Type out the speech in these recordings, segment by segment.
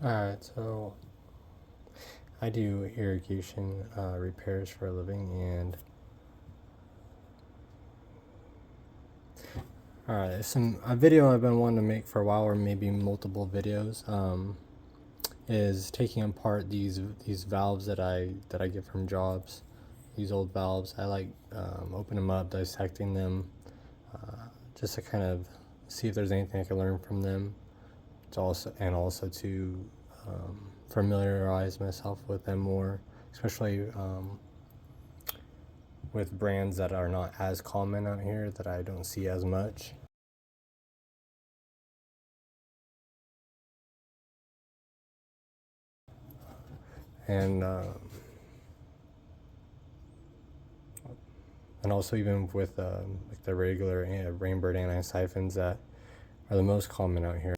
Alright, so I do irrigation repairs for a living, and alright, a video I've been wanting to make for a while, or maybe multiple videos, is taking apart these valves that I get from jobs. These old valves, I like open them up, dissecting them, just to kind of see if there's anything I can learn from them. Also to familiarize myself with them more, especially with brands that are not as common out here, that I don't see as much. And also even with like the regular Rainbird anti-siphons that are the most common out here.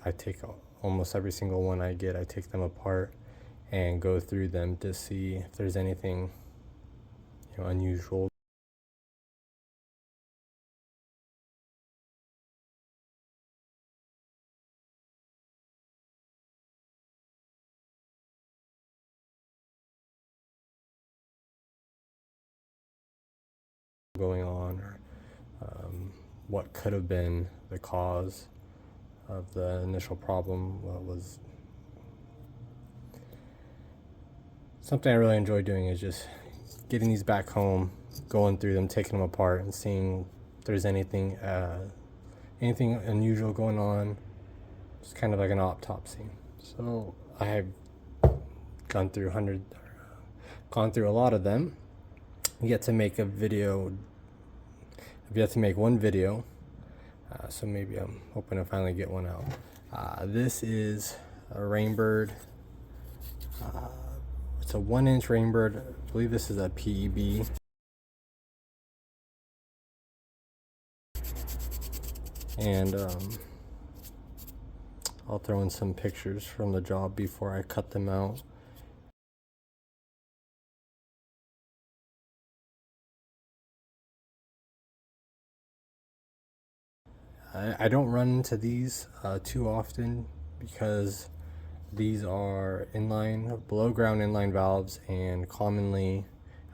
I take almost every single one I get, I take them apart and go through them to see if there's anything unusual going on, or what could have been the cause of the initial problem. Was something I really enjoy doing, is just getting these back home, going through them, taking them apart, and seeing if there's anything unusual going on. It's kind of like an autopsy. So I have gone through a lot of them. Yet to make a video. I've yet to make one video, so maybe I'm hoping to finally get one out. This is a Rainbird. It's a 1-inch Rainbird. I believe this is a PEB. And I'll throw in some pictures from the job before I cut them out. I don't run into these too often, because these are below ground inline valves, and commonly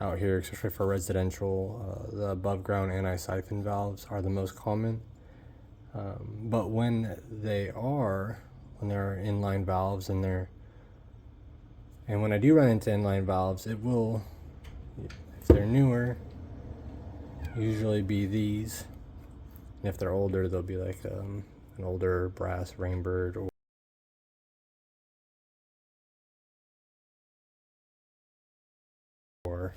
out here, especially for residential, the above ground anti-siphon valves are the most common. But when they're inline valves, and when I do run into inline valves, it will, if they're newer, usually be these. And if they're older, they'll be like an older brass Rainbird or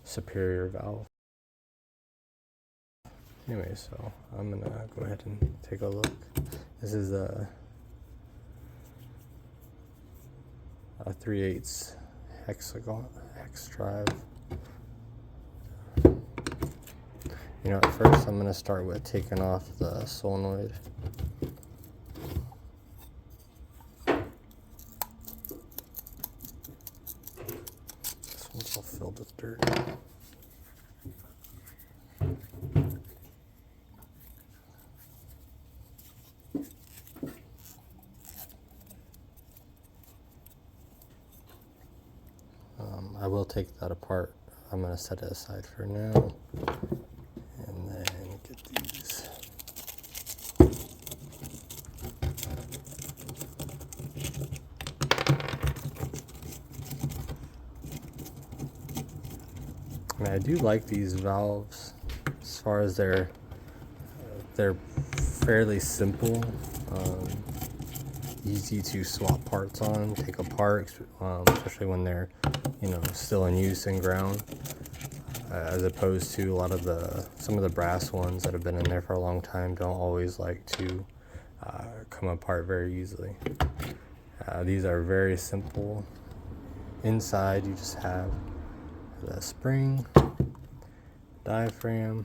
Superior valve. Anyway, so I'm gonna go ahead and take a look. This is a 3/8 hexagon hex drive. At first I'm gonna start with taking off the solenoid. This one's all filled with dirt. I will take that apart. I'm gonna set it aside for now, and then get these. I do like these valves, as far as they're fairly simple, easy to swap parts on, take apart, especially when they're still in use and ground, as opposed to some of the brass ones that have been in there for a long time don't always like to come apart very easily. These are very simple. Inside you just have the spring, diaphragm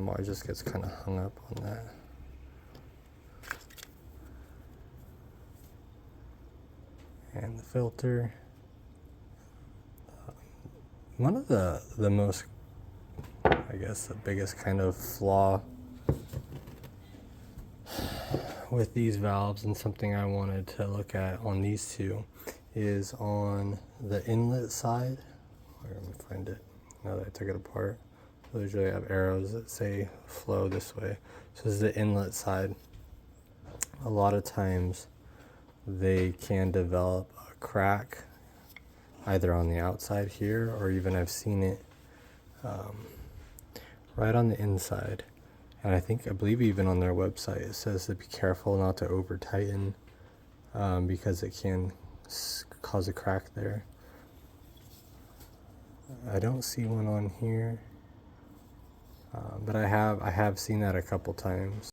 always just gets kind of hung up on that. And the filter, One of the most, I guess, the biggest kind of flaw with these valves, and something I wanted to look at on these two, is on the inlet side. Let me find it now that I took it apart. So they usually have arrows that say flow this way. So this is the inlet side. A lot of times they can develop a crack either on the outside here, or even I've seen it right on the inside. And I believe even on their website it says to be careful not to over tighten, because it can cause a crack there. I don't see one on here, but I have seen that a couple times.